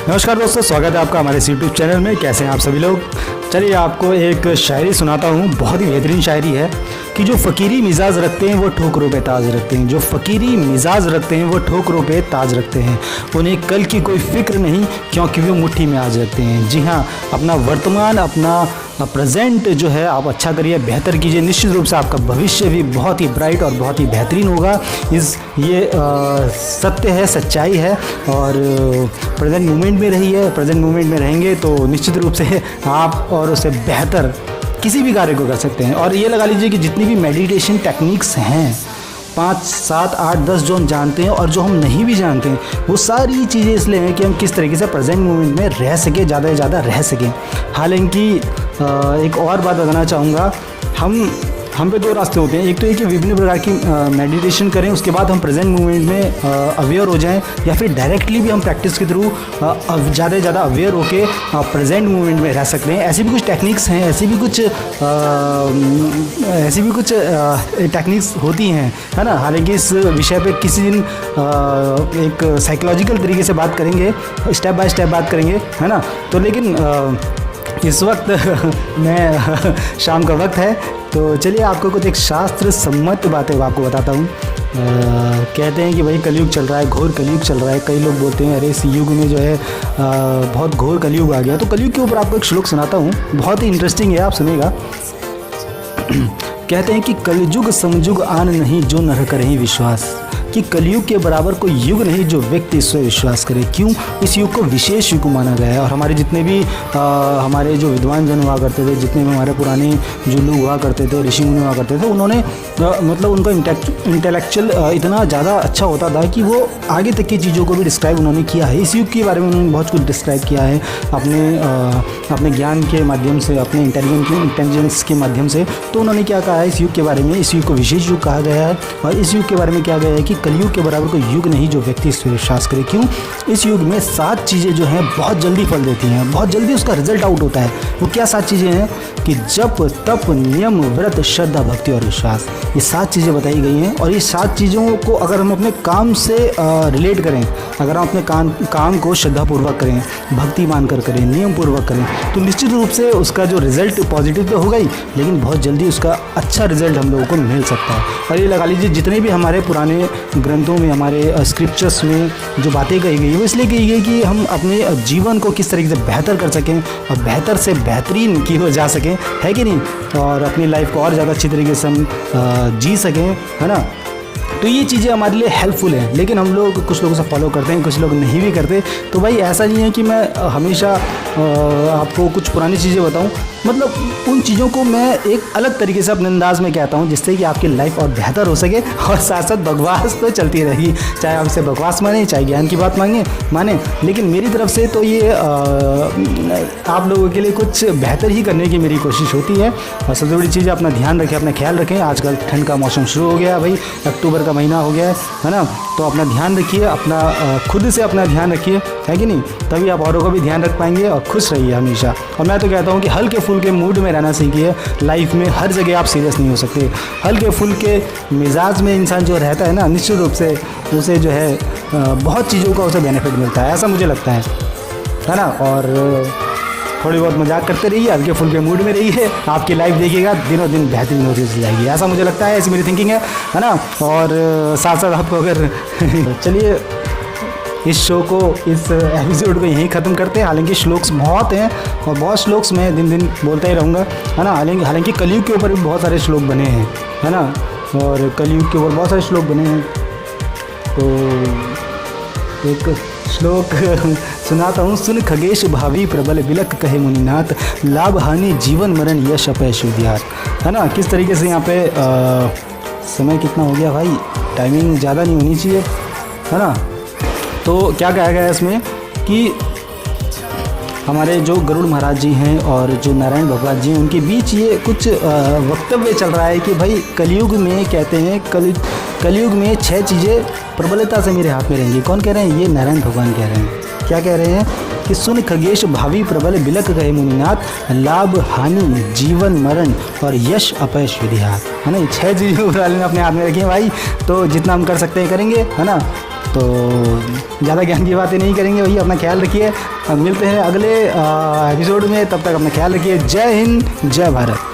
नमस्कार दोस्तों, स्वागत है आपका हमारे यूट्यूब चैनल में। कैसे हैं आप सभी लोग। चलिए आपको एक शायरी सुनाता हूँ। बहुत ही बेहतरीन शायरी है कि जो फ़कीरी मिजाज रखते हैं वो ठोकरों पे ताज रखते हैं। जो फ़कीरी मिजाज रखते हैं वो ठोकरों पे ताज रखते हैं। उन्हें कल की कोई फिक्र नहीं क्योंकि वो मुट्ठी में आज रखते हैं। जी हाँ, अपना वर्तमान, अपना प्रेजेंट जो है आप अच्छा करिए, बेहतर कीजिए। निश्चित रूप से आपका भविष्य भी बहुत ही ब्राइट और बहुत ही बेहतरीन होगा। ये सत्य है, सच्चाई है। और प्रेजेंट मोमेंट में रहिए। प्रेजेंट मोमेंट में रहेंगे तो निश्चित रूप से आप और उससे बेहतर किसी भी कार्य को कर सकते हैं। और ये लगा लीजिए कि जितनी भी मेडिटेशन टेक्निक्स हैं 5, 7, 8, 10 जो हम जानते हैं और जो हम नहीं भी जानते हैं, वो सारी चीज़ें इसलिए हैं कि हम किस तरीके से प्रेजेंट मोमेंट में रह सकें, ज़्यादा से ज़्यादा रह सकें। हालांकि एक और बात बताना चाहूँगा, हम पे 2 रास्ते होते हैं। एक तो ये कि विभिन्न प्रकार की मेडिटेशन करें, उसके बाद हम प्रेजेंट मोमेंट में अवेयर हो जाएं, या फिर डायरेक्टली भी हम प्रैक्टिस के थ्रू ज़्यादा से ज़्यादा अवेयर होके प्रेजेंट मोमेंट में रह सकते हैं। ऐसी भी कुछ टेक्निक्स हैं, ऐसी भी कुछ टेक्निक्स होती हैं, है ना। हालांकि इस विषय पे किसी दिन एक साइकोलॉजिकल तरीके से बात करेंगे, स्टेप बाय स्टेप बात करेंगे, है ना। तो लेकिन इस वक्त मैं शाम का वक्त है, तो चलिए आपको कुछ एक शास्त्र सम्मत बातें आपको बताता हूँ। कहते हैं कि भाई कलयुग चल रहा है, घोर कलयुग चल रहा है। कई लोग बोलते हैं अरे इस युग में जो है बहुत घोर कलयुग आ गया। तो कलयुग के ऊपर आपको एक श्लोक सुनाता हूँ, बहुत ही इंटरेस्टिंग है, आप सुनेगा। कहते हैं कि कलयुग समयुग आन नहीं जो नर करें विश्वास, कि कलयुग के बराबर कोई युग नहीं जो व्यक्ति इस पर विश्वास करे। क्यों? इस युग को विशेष युग माना गया है। और हमारे जितने भी हमारे जो विद्वान जन हुआ करते थे, जितने भी हमारे पुराने जो लोग हुआ करते थे, ऋषि मुनि हुआ करते थे, उन्होंने मतलब उनका इंटेलेक्चुअल इतना ज़्यादा अच्छा होता था कि वो आगे तक की चीज़ों को भी डिस्क्राइब उन्होंने किया है। इस युग के बारे में उन्होंने बहुत कुछ डिस्क्राइब किया है अपने ज्ञान के माध्यम से, अपने इंटेलिजेंस के माध्यम से। तो उन्होंने क्या कहा है इस युग के बारे में? इस युग को विशेष युग कहा गया है। और इस युग के बारे में क्या गया है कि कलयुग के बराबर कोई युग नहीं जो व्यक्ति इस पर विश्वास करे। क्यों? इस युग में 7 चीज़ें जो हैं बहुत जल्दी फल देती हैं, बहुत जल्दी उसका रिजल्ट आउट होता है। वो क्या 7 चीज़ें हैं? कि जप, तप, नियम, व्रत, श्रद्धा, भक्ति और विश्वास। ये 7 चीज़ें बताई गई हैं। और ये 7 चीज़ों को अगर हम अपने काम से रिलेट करें, अगर हम अपने काम को श्रद्धापूर्वक करें, भक्ति मानकर करें, नियम पूर्वक करें, तो निश्चित रूप से उसका जो रिजल्ट पॉजिटिव तो होगा ही, लेकिन बहुत जल्दी उसका अच्छा रिजल्ट हम लोगों को मिल सकता है। और ये लगा लीजिए जितने भी हमारे पुराने ग्रंथों में, हमारे स्क्रिप्चर्स में जो बातें कही गई वो इसलिए कही गई कि हम अपने जीवन को किस तरीके से बेहतर कर सकें और बेहतर से बेहतरीन की हो जा सकें, है कि नहीं। और अपनी लाइफ को और ज़्यादा अच्छी तरीके से हम जी सकें, है ना। तो ये चीज़ें हमारे लिए हेल्पफुल हैं। लेकिन हम लोग कुछ लोगों से फॉलो करते हैं, कुछ लोग नहीं भी करते। तो भाई ऐसा नहीं है कि मैं हमेशा आपको कुछ पुरानी चीज़ें बताऊं, मतलब उन चीज़ों को मैं एक अलग तरीके से अपने अंदाज में कहता हूं, जिससे कि आपकी लाइफ और बेहतर हो सके। और साथ साथ बकवास तो चलती रहेगी, चाहे आपसे बकवास माने, चाहे ज्ञान की बात माने। लेकिन मेरी तरफ से तो ये आप लोगों के लिए कुछ बेहतर ही करने की मेरी कोशिश होती है। और सबसे बड़ी चीज़, अपना ध्यान रखें, अपना ख्याल रखें। आजकल ठंड का मौसम शुरू हो गया भाई, अक्टूबर का महीना हो गया है ना। तो अपना ध्यान रखिए, अपना खुद से अपना ध्यान रखिए, है कि नहीं। तभी आप औरों का भी ध्यान रख पाएंगे और खुश रहिए हमेशा। और मैं तो कहता हूँ कि हल्के फुल्के मूड में रहना सीखिए। लाइफ में हर जगह आप सीरियस नहीं हो सकते। हल्के फुल्के मिजाज में इंसान जो रहता है ना, निश्चित रूप से उसे जो है बहुत चीज़ों का उसे बेनिफिट मिलता है, ऐसा मुझे लगता है ना। और थोड़ी बहुत मजाक करते रहिए, हल्के फुल्के मूड में रहिए, आपकी लाइफ देखिएगा दिनों दिन बेहतरीन होती चली जाएगी, ऐसा मुझे लगता है। ऐसी मेरी थिंकिंग है ना। और साथ साथ आपको अगर चलिए इस शो को, इस एपिसोड को यहीं ख़त्म करते हैं। हालांकि श्लोक्स बहुत हैं और बहुत श्लोक्स मैं दिन दिन बोलता ही रहूँगा, है ना। हालांकि कलयुग के ऊपर भी बहुत सारे श्लोक बने हैं, है ना। और कलयुग के ऊपर बहुत सारे श्लोक बने हैं। तो एक श्लोक सुनाता हूँ। सुन खगेश भावी प्रबल बिलक कहे मुनिनाथ, लाभ हानि जीवन मरण यश अपयश उद्यार, है ना। किस तरीके से यहाँ पे समय कितना हो गया भाई, टाइमिंग ज़्यादा नहीं होनी चाहिए, है ना। तो क्या कहा गया है इसमें कि हमारे जो गरुड़ महाराज जी हैं और जो नारायण भगवान जी हैं, उनके बीच ये कुछ वक्तव्य चल रहा है कि भाई कलयुग में, कहते हैं कलयुग में 6 चीज़ें प्रबलता से मेरे हाथ में रहेंगी। कौन कह रहे हैं? ये नारायण भगवान कह रहे हैं। क्या कह रहे हैं कि सुन खगेश भावी प्रबल बिलक कहे मुनिनाथ, लाभ हानि जीवन मरण और यश अपयश विधिहार, है ना। 6 चीज़ें ने अपने हाथ में रखी हैं भाई। तो जितना हम कर सकते हैं करेंगे, है ना। तो ज़्यादा ज्ञान की बातें नहीं करेंगे भैया, अपना ख्याल रखिए। अब मिलते हैं अगले एपिसोड में, तब तक अपना ख्याल रखिए। जय हिंद, जय भारत।